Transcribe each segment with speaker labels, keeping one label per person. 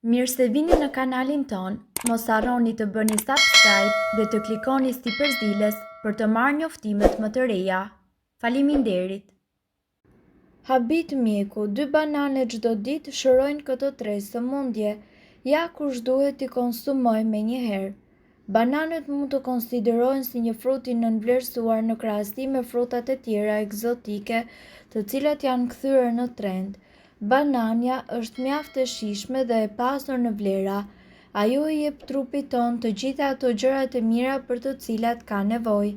Speaker 1: Mirë se vini në kanalin ton, mos harroni të bëni subscribe dhe të klikoni si përzdiles për të marrë njoftimet më të reja. Faleminderit! Habit mjeku, 2 banane çdo ditë shërojnë këto 3 sëmundje. Ja kush duhet t'i konsumoj me njëherë. Bananët mund të konsiderohen si një frut i nënvlerësuar në krahasim me frutat e tjera ekzotike, të cilat janë kthyer në trend. Banania është mjaft e shijshme dhe e pasur në vlera. Ajo i jep trupit ton të gjitha ato gjërat e mira për të cilat ka nevojë.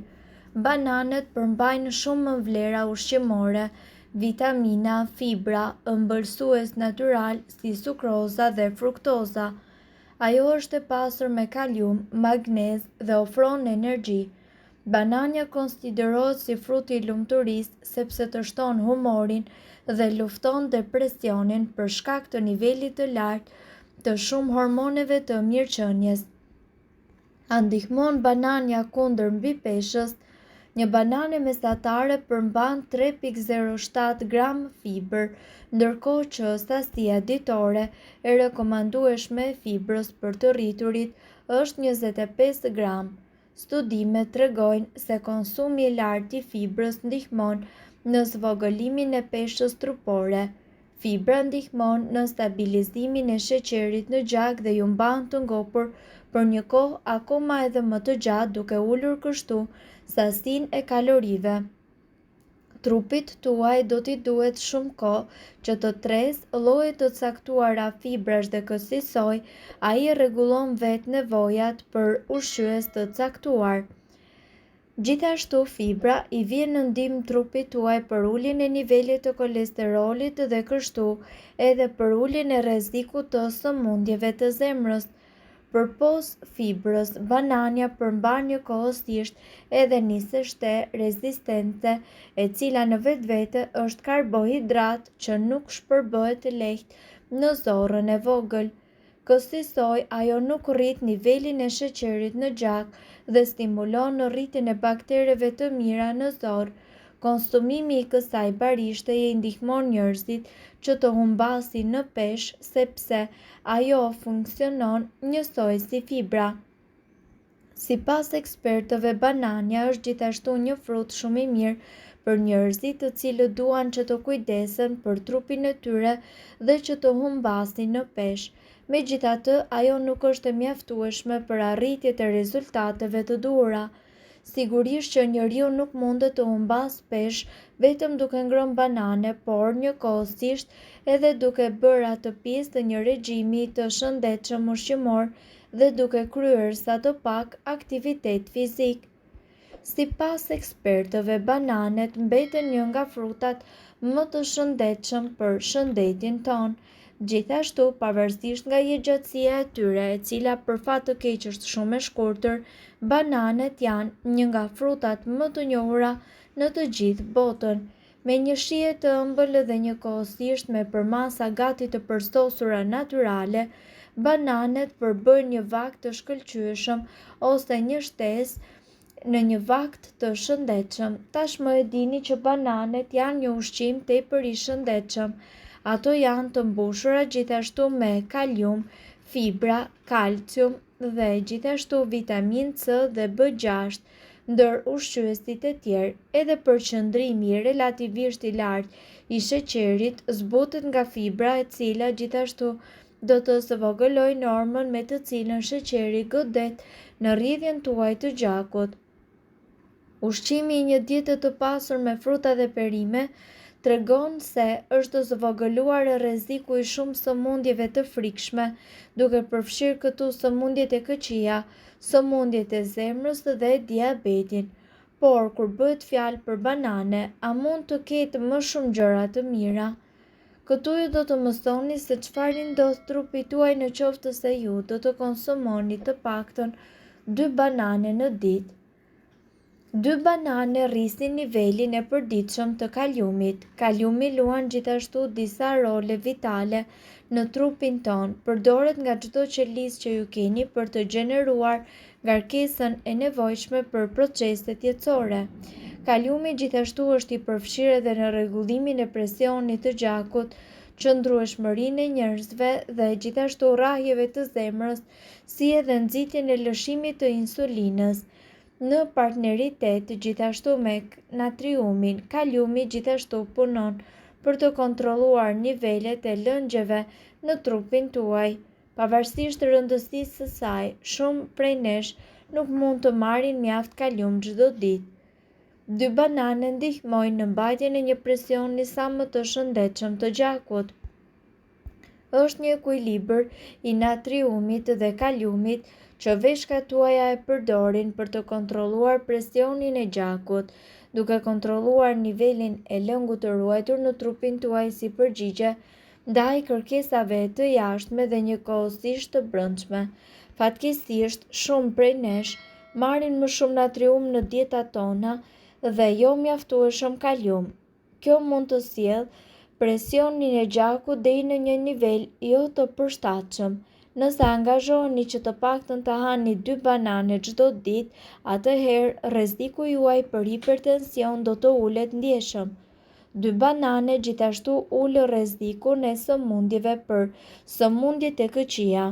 Speaker 1: Bananët përmbajnë shumë vlera ushqimore, vitamina, fibra, ëmbëlsues natyral si sukroza dhe fruktoza. Ajo është e pasur me kalium, magnez dhe ofron energji. Banania konsiderohet si fruti i lumturisë sepse të shton humorin dhe lufton depresionin për shkak të nivelit të lartë të shumë hormoneve të mirëqenies. A ndihmon banania kundër mbipeshës? Një banane mesatare përmban 3,07 gram fibër, ndërkohë që sasia ditore e rekomandueshme e fibrës për të rriturit është 25 gram. Studimet tregojnë se konsumi i lartë i fibrës ndihmon në zvogëlimin e peshës trupore. Fibra ndihmon në stabilizimin e sheqerit në gjak dhe ju mban të ngopur për një kohë akoma edhe më të gjatë, duke ulur kështu sasinë e kalorive. Trupit tuaj do t'i duhet shumë kohë që të tresë lloje të caktuara fibrash dhe kësaj ai rregullon vetë nevojat për ushqyes të caktuar. Gjithashtu fibra i vjen në ndihmë trupit tuaj për uljen e nivelit të kolesterolit dhe kështu edhe për uljen e rrezikut të sëmundjeve të zemrës. Përpos fibrës, banania përmban njëkohësisht edhe një seshte rezistente, e cila në vetvete është karbohidrat që nuk shpërbëhet lehtë në zorrën e vogël. Kësaj ajo nuk rrit nivelin e sheqerit në gjak dhe stimulon në rritjen e baktereve të mira në zorr. Konsumimi i kësaj barishte i ndihmon njerëzit që të humbasin në peshë sepse ajo funksionon njësoj si fibra. Sipas ekspertëve, banania është gjithashtu një frut shumë i mirë për njerëzit të cilët duan që të kujdesen për trupin e tyre dhe që të humbasin në peshë. Megjithatë, ajo nuk është e mjaftueshme për arritje të rezultateve të duhura. Sigurisht që njeriu nuk mundet të humbas peshë vetëm duke ngrënë banane, por njëkohësisht edhe duke bërë atë pjesë të një regjimi të shëndetshëm ushqimor dhe duke kryer sa të pak aktivitet fizik. Sipas ekspertëve, bananet mbeten një nga frutat më të shëndetshëm për shëndetin ton. Gjithashtu, pavarësisht nga jetëgjatësia e tyre, e cila për fat të keq është shumë e shkurtër, bananet janë një nga frutat më të njohura në të gjithë botën. Me një shije të ëmbël dhe njëkohësisht me përmasa gati të përsosura natyrale, bananet përbëjnë një vakt të shkëlqyeshëm ose një shtesë në një vakt të shëndetshëm. Tashmë e dini që bananet janë një ushqim tepër i shëndetshëm. Ato janë të mbushura gjithashtu me kalium, fibra, kalcium dhe gjithashtu vitamin C dhe B6, ndër ushqyesit e tjerë. Edhe përqendrimi relativisht i lartë i sheqerit zbutet nga fibra, e cila gjithashtu do të zvogëlojë normën me të cilën sheqeri godet në rrjedhjen tuaj të gjakut. Ushqimi i një diete të pasur me fruta dhe perime tregon se është të zvogëluar rreziku i shumë sëmundjeve të frikshme, duke përfshirë këtu sëmundjet e këqija, sëmundjet e zemrës dhe diabetin. Por kur bëhet fjalë për banane, a mund të ketë më shumë gjëra të mira? Këtu ju do të mësoni se çfarë i ndodh trupit tuaj në qoftë se ju do të konsumoni të paktën 2 banane në ditë. 2 banane rrisin nivelin e përditshëm të kaliumit. Kaliumi luan gjithashtu disa role vitale në trupin ton. Përdoret nga çdo qelisë që ju keni për të gjeneruar ngarkesën e nevojshme për proceset jetësore. Kaliumi gjithashtu është i përfshirë edhe në rregullimin e presionit të gjakut, qëndrueshmërinë e njerëzve dhe gjithashtu rrahjeve të zemrës, si edhe nxitjen e lëshimit të insulinës. Në partneritet gjithashtu me natriumin, kaliumi gjithashtu punon për të kontrolluar nivelet e lëngjeve në trupin tuaj. Pavarësisht rëndësisë së saj, shumë prej nesh nuk mund të marrin mjaft kalium çdo ditë. 2 banane ndihmojnë në mbajtjen e një presioni sa më të shëndetshëm të gjakut. Është një ekuilibër i natriumit dhe kaliumit që veshkat tuaja e përdorin për të kontrolluar presionin e gjakut, duke kontrolluar nivelin e lëngut të ruajtur në trupin tuaj si përgjigje ndaj kërkesave të jashtme dhe njëkohësisht të brendshme. Fatkeqësisht, shumë prej nesh marrin më shumë natrium në dietat tona dhe jo mjaftueshëm kalium. Kjo mund të sjellë presionin e gjakut deri në një nivel jo të përshtatshëm. Nëse angazhoheni që të paktën të hani 2 banane çdo ditë, atëherë rreziku juaj për hipertension do të ulet ndjeshëm. 2 banane gjithashtu ulë rrezikun e sëmundjeve për sëmundjet e këqija.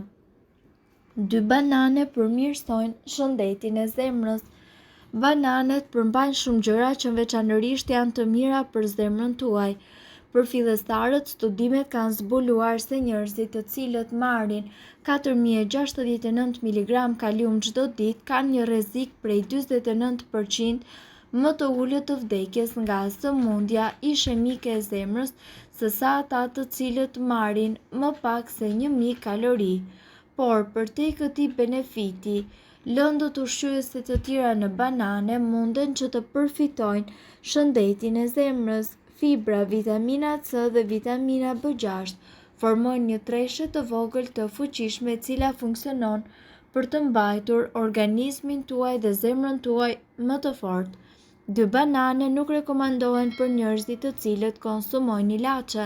Speaker 1: 2 banane përmirësojnë shëndetin e zemrës. Bananet përmbajnë shumë gjëra që veçanërisht janë të mira për zemrën tuaj. Për fillestarët, studimet kanë zbuluar se njerëzit të cilët marrin 4069 mg kalium çdo ditë kanë një rrezik prej 49% më të ulët të vdekjes nga sëmundja ishemike e zemrës sesa ata të cilët marrin më pak se 1000 kalori. Por për te këtij benefiti, lëndët ushqyese të tjera në banane munden që të përfitojnë shëndetin e zemrës. Fibra, vitamina C dhe vitamina B6 formojnë një treshe të vogël të fuqishme e cila funksionon për të mbajtur organizmin tuaj dhe zemrën tuaj më të fortë. 2 banane nuk rekomandohen për njerëzit të cilët konsumojnë ilaçe.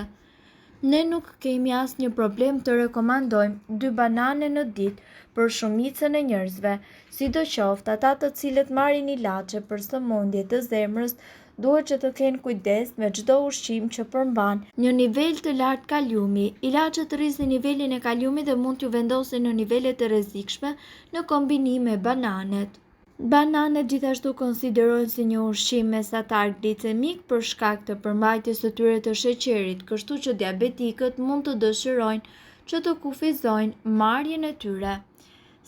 Speaker 1: Ne nuk kemi asnjë problem të rekomandojmë 2 banane në ditë për shumicën e njerëzve, sidoqoftë ata të cilët marrin ilaçe për sëmundje të zemrës duhet që të kenë kujdes me çdo ushqim që përmban një nivel të lartë kaliumi. Ilaçet rrisin nivelin e kaliumit dhe mund t'ju vendosin në nivele të rrezikshme në kombinim me bananet. Bananet gjithashtu konsiderohen si një ushqim mesatar glicemik për shkak të përmbajtjes së tyre të sheqerit, kështu që diabetikët mund të dëshirojnë që të kufizojnë marrjen e tyre.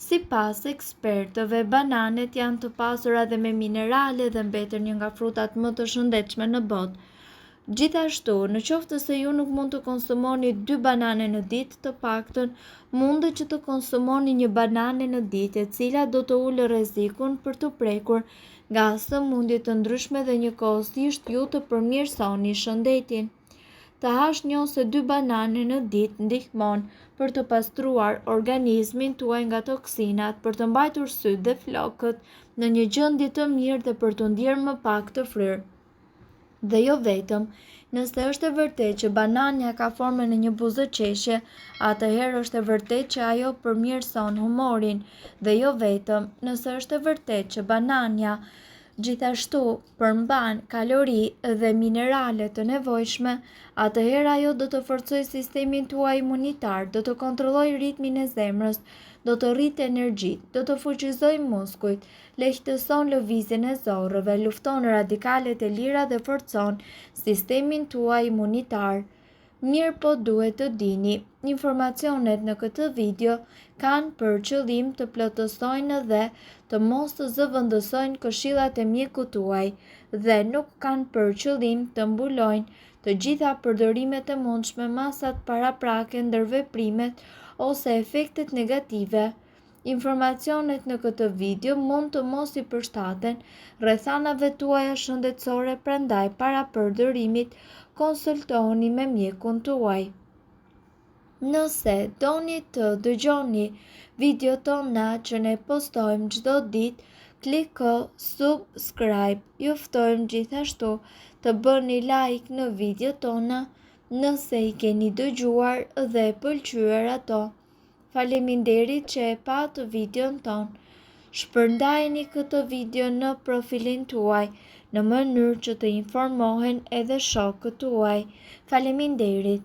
Speaker 1: Sipas ekspertëve, bananet janë të pasura edhe me minerale dhe mbeten një nga frutat më të shëndetshme në botë. Gjithashtu, në qoftë se ju nuk mund të konsumoni 2 banane në ditë, të paktën mundet që të konsumoni 1 banane në ditë, e cila do të ulë rrezikun për të prekur nga sëmundje të ndryshme dhe njëkohësisht ju të përmirësoni shëndetin. Të hash 1 ose 2 banane në ditë ndihmon për të pastruar organizmin tuaj nga toksinat, për të mbajtur sytë dhe flokët në një gjendje të mirë dhe për të ndjerë më pak të fryrë. Dhe jo vetëm, nëse është e vërtetë që banania ka formën e një buzëqeshje, atëherë është e vërtetë që ajo përmirëson humorin. Dhe jo vetëm, nëse është e vërtetë që banania gjithashtu përmban kalori dhe minerale të nevojshme, atëherë ajo do të forcojë sistemin tuaj imunitar, do të kontrollojë ritmin e zemrës, do të rritë energjitë, do të fuqizojë muskujt, lehtëson lëvizjen e zorrëve, lufton radikalet e lira dhe forcon sistemin tuaj imunitar. Mirë po duhet të dini, informacionet në këtë video kanë për qëllim të plotësojnë dhe të mos të zëvendësojnë këshillat e mjekut tuaj dhe nuk kanë për qëllim të mbulojnë të gjitha përdorimet e mundshme, masat paraprake, ndërveprimet ose efektet negative. Informacionet në këtë video mund të mos i përshtaten rrethanave tuaja shëndetësore, prandaj para përdorimit konsultohuni me mjekun tuaj. Nëse doni të dëgjoni video tona që ne postojmë çdo ditë, kliko subscribe. Ju ftojmë gjithashtu të bëni like në video tona nëse i keni dëgjuar dhe pëlqyer ato. Faleminderit që e pat videon ton. Shpërndajeni këtë video në profilin tuaj në mënyrë që të informohen edhe shokët tuaj. Faleminderit.